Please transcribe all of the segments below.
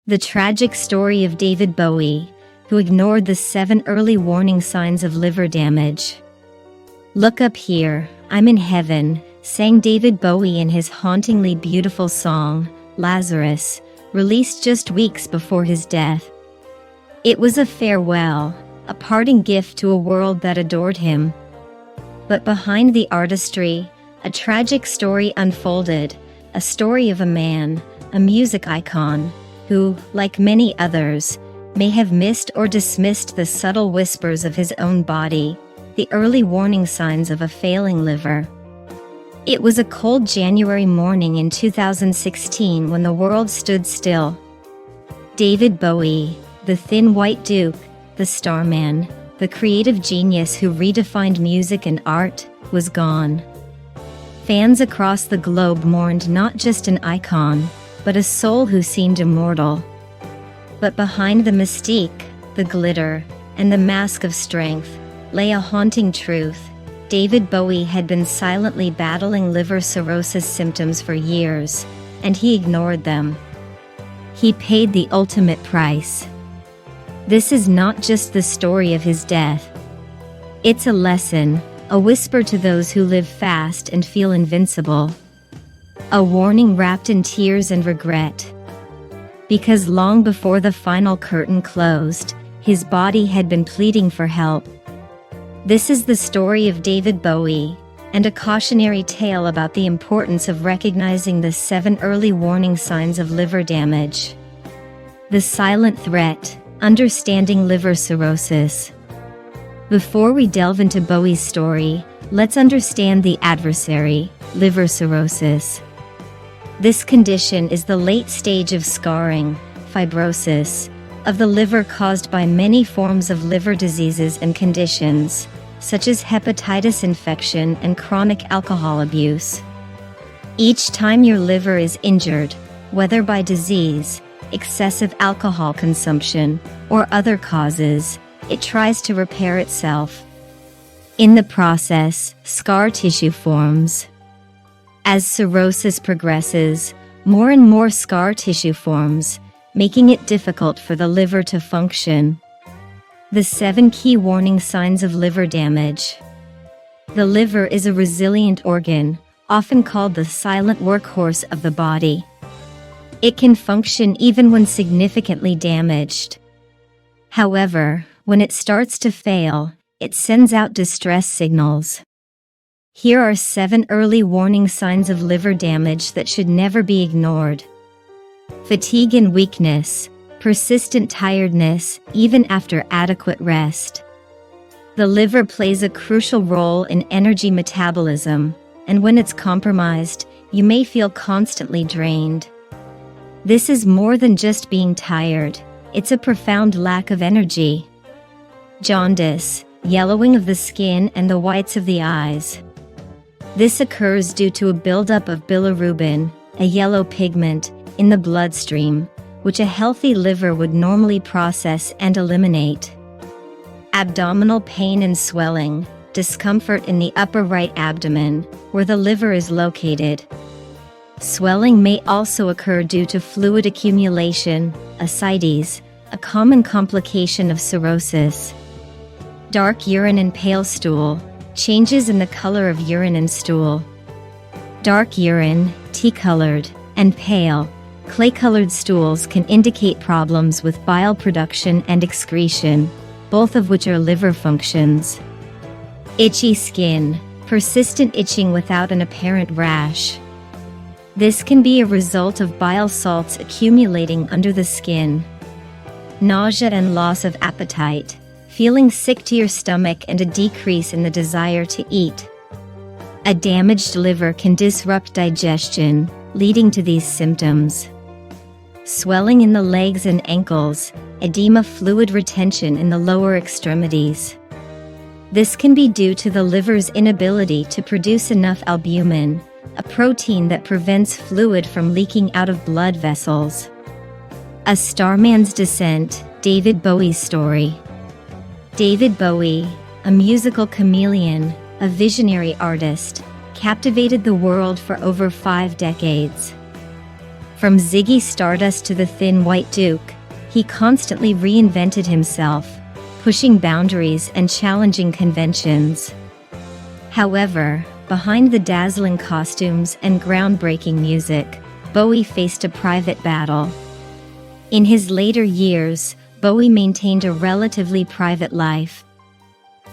The tragic story of David Bowie, who ignored the 7 early warning signs of liver damage. "Look up here, I'm in heaven," sang David Bowie in his hauntingly beautiful song, Lazarus, released just weeks before his death. It was a farewell, a parting gift to a world that adored him. But behind the artistry, a tragic story unfolded, a story of a man, a music icon, who, like many others, may have missed or dismissed the subtle whispers of his own body, the early warning signs of a failing liver. It was a cold January morning in 2016 when the world stood still. David Bowie, the thin white duke, the starman, the creative genius who redefined music and art, was gone. Fans across the globe mourned not just an icon, but a soul who seemed immortal. But behind the mystique, the glitter, and the mask of strength, lay a haunting truth. David Bowie had been silently battling liver cirrhosis symptoms for years, and he ignored them. He paid the ultimate price. This is not just the story of his death. It's a lesson, a whisper to those who live fast and feel invincible. A warning wrapped in tears and regret. Because long before the final curtain closed, his body had been pleading for help. This is the story of David Bowie, and a cautionary tale about the importance of recognizing the 7 early warning signs of liver damage. The silent threat, understanding liver cirrhosis. Before we delve into Bowie's story, let's understand the adversary, liver cirrhosis. This condition is the late stage of scarring, fibrosis, of the liver caused by many forms of liver diseases and conditions, such as hepatitis infection and chronic alcohol abuse. Each time your liver is injured, whether by disease, excessive alcohol consumption, or other causes, it tries to repair itself. In the process, scar tissue forms. As cirrhosis progresses, more and more scar tissue forms, making it difficult for the liver to function. The 7 key warning signs of liver damage. The liver is a resilient organ, often called the silent workhorse of the body. It can function even when significantly damaged. However, when it starts to fail, it sends out distress signals. Here are 7 early warning signs of liver damage that should never be ignored. Fatigue and weakness, persistent tiredness, even after adequate rest. The liver plays a crucial role in energy metabolism, and when it's compromised, you may feel constantly drained. This is more than just being tired, it's a profound lack of energy. Jaundice, yellowing of the skin and the whites of the eyes. This occurs due to a buildup of bilirubin, a yellow pigment, in the bloodstream, which a healthy liver would normally process and eliminate. Abdominal pain and swelling, discomfort in the upper right abdomen, where the liver is located. Swelling may also occur due to fluid accumulation, ascites, a common complication of cirrhosis. Dark urine and pale stool, changes in the color of urine and stool. Dark urine, tea-colored, and pale, clay-colored stools can indicate problems with bile production and excretion, both of which are liver functions. Itchy skin, persistent itching without an apparent rash. This can be a result of bile salts accumulating under the skin. Nausea and loss of appetite, feeling sick to your stomach and a decrease in the desire to eat. A damaged liver can disrupt digestion, leading to these symptoms. Swelling in the legs and ankles, edema, fluid retention in the lower extremities. This can be due to the liver's inability to produce enough albumin, a protein that prevents fluid from leaking out of blood vessels. A Starman's Descent, David Bowie's story. David Bowie, a musical chameleon, a visionary artist, captivated the world for over 5 decades. From Ziggy Stardust to the Thin White Duke, he constantly reinvented himself, pushing boundaries and challenging conventions. However, behind the dazzling costumes and groundbreaking music, Bowie faced a private battle. In his later years, Bowie maintained a relatively private life.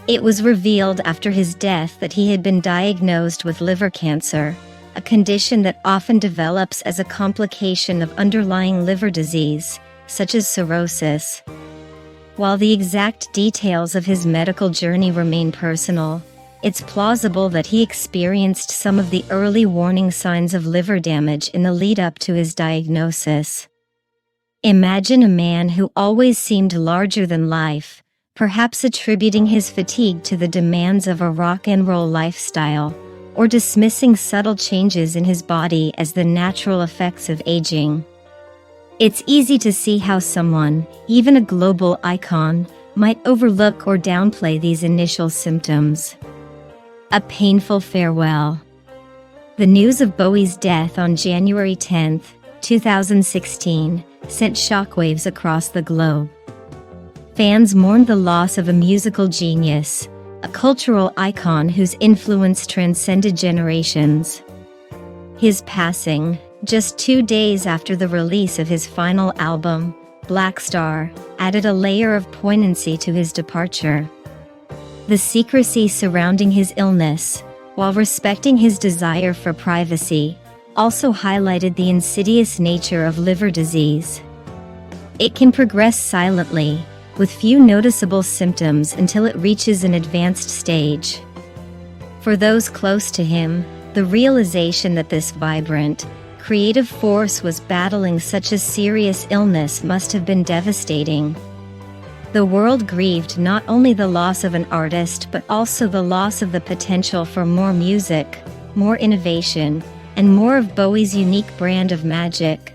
It was revealed after his death that he had been diagnosed with liver cancer, a condition that often develops as a complication of underlying liver disease, such as cirrhosis. While the exact details of his medical journey remain personal, it's plausible that he experienced some of the early warning signs of liver damage in the lead-up to his diagnosis. Imagine a man who always seemed larger than life, perhaps attributing his fatigue to the demands of a rock and roll lifestyle, or dismissing subtle changes in his body as the natural effects of aging. It's easy to see how someone, even a global icon, might overlook or downplay these initial symptoms. A painful farewell. The news of Bowie's death on January 10, 2016, sent shockwaves across the globe. Fans mourned the loss of a musical genius, a cultural icon whose influence transcended generations. His passing, just 2 days after the release of his final album, Black Star, added a layer of poignancy to his departure. The secrecy surrounding his illness, while respecting his desire for privacy, also highlighted the insidious nature of liver disease. It can progress silently, with few noticeable symptoms until it reaches an advanced stage. For those close to him, the realization that this vibrant, creative force was battling such a serious illness must have been devastating. The world grieved not only the loss of an artist but also the loss of the potential for more music, more innovation, and more of Bowie's unique brand of magic.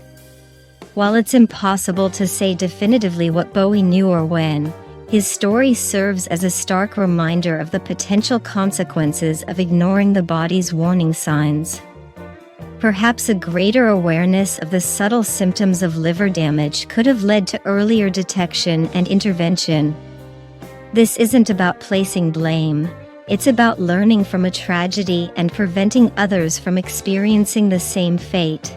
While it's impossible to say definitively what Bowie knew or when, his story serves as a stark reminder of the potential consequences of ignoring the body's warning signs. Perhaps a greater awareness of the subtle symptoms of liver damage could have led to earlier detection and intervention. This isn't about placing blame. It's about learning from a tragedy and preventing others from experiencing the same fate.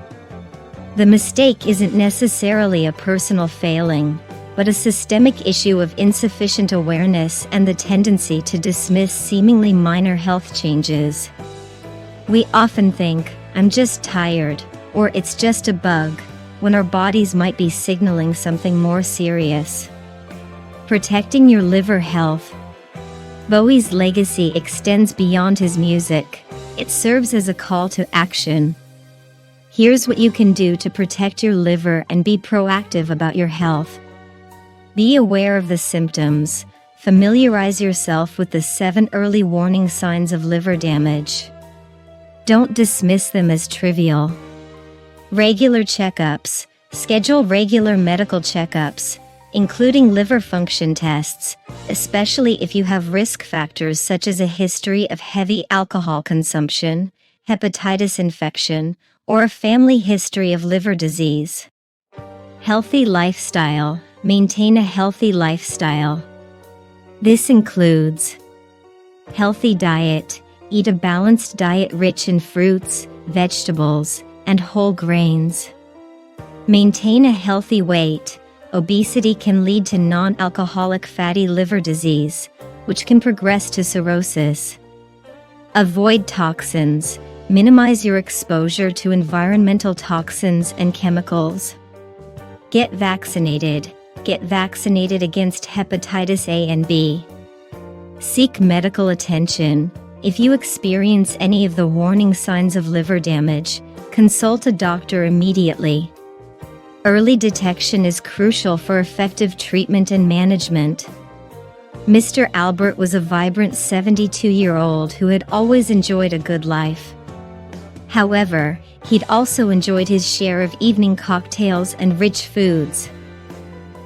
The mistake isn't necessarily a personal failing, but a systemic issue of insufficient awareness and the tendency to dismiss seemingly minor health changes. We often think, "I'm just tired," or "it's just a bug," when our bodies might be signaling something more serious. Protecting your liver health. Bowie's legacy extends beyond his music. It serves as a call to action. Here's what you can do to protect your liver and be proactive about your health. Be aware of the symptoms. Familiarize yourself with the 7 early warning signs of liver damage. Don't dismiss them as trivial. Regular checkups. Schedule regular medical checkups, including liver function tests, especially if you have risk factors such as a history of heavy alcohol consumption, hepatitis infection, or a family history of liver disease. Healthy lifestyle. Maintain a healthy lifestyle. This includes healthy diet. Eat a balanced diet rich in fruits, vegetables, and whole grains. Maintain a healthy weight. Obesity can lead to non-alcoholic fatty liver disease, which can progress to cirrhosis. Avoid toxins. Minimize your exposure to environmental toxins and chemicals. Get vaccinated. Get vaccinated against hepatitis A and B. Seek medical attention. If you experience any of the warning signs of liver damage, consult a doctor immediately. Early detection is crucial for effective treatment and management. Mr. Albert was a vibrant 72-year-old who had always enjoyed a good life. However, he'd also enjoyed his share of evening cocktails and rich foods.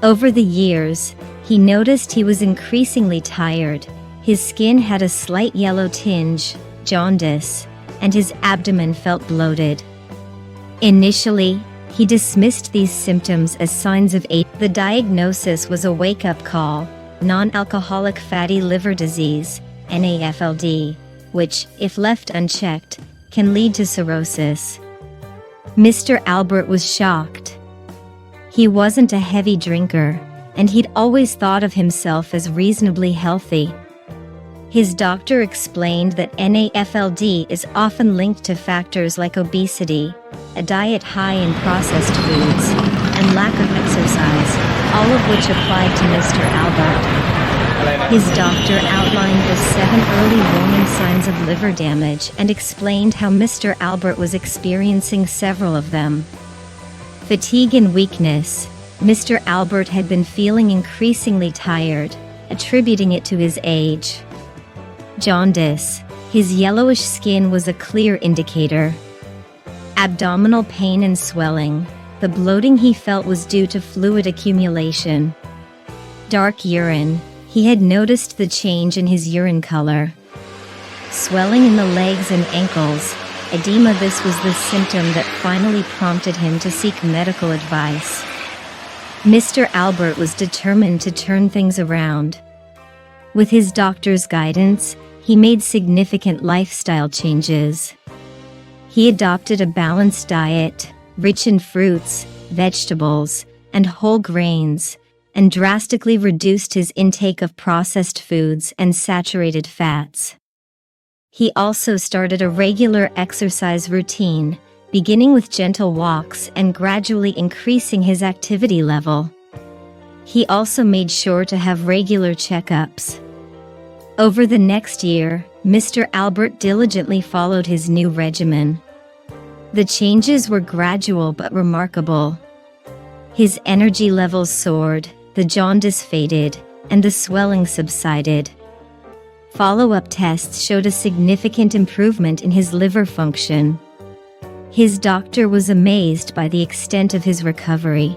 Over the years, he noticed he was increasingly tired. His skin had a slight yellow tinge, jaundice, and his abdomen felt bloated. Initially, He dismissed these symptoms as signs of age. The diagnosis was a wake-up call: non-alcoholic fatty liver disease, NAFLD, which, if left unchecked, can lead to cirrhosis. Mr. Albert was shocked. He wasn't a heavy drinker, and he'd always thought of himself as reasonably healthy. His doctor explained that NAFLD is often linked to factors like obesity, a diet high in processed foods, and lack of exercise, all of which applied to Mr. Albert. His doctor outlined the 7 early warning signs of liver damage and explained how Mr. Albert was experiencing several of them. Fatigue and weakness. Mr. Albert had been feeling increasingly tired, attributing it to his age. Jaundice. His yellowish skin was a clear indicator. Abdominal pain and swelling. The bloating he felt was due to fluid accumulation. Dark urine. He had noticed the change in his urine color. Swelling in the legs and ankles. Edema. This was the symptom that finally prompted him to seek medical advice. Mr. Albert was determined to turn things around. With his doctor's guidance, he made significant lifestyle changes. He adopted a balanced diet, rich in fruits, vegetables, and whole grains, and drastically reduced his intake of processed foods and saturated fats. He also started a regular exercise routine, beginning with gentle walks and gradually increasing his activity level. He also made sure to have regular checkups. Over the next year, Mr. Albert diligently followed his new regimen. The changes were gradual but remarkable. His energy levels soared, the jaundice faded, and the swelling subsided. Follow-up tests showed a significant improvement in his liver function. His doctor was amazed by the extent of his recovery.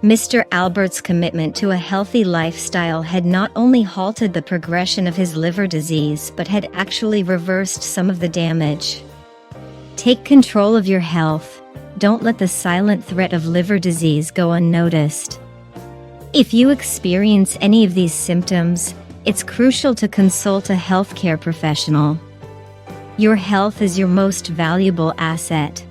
Mr. Albert's commitment to a healthy lifestyle had not only halted the progression of his liver disease but had actually reversed some of the damage. Take control of your health. Don't let the silent threat of liver disease go unnoticed. If you experience any of these symptoms, it's crucial to consult a healthcare professional. Your health is your most valuable asset.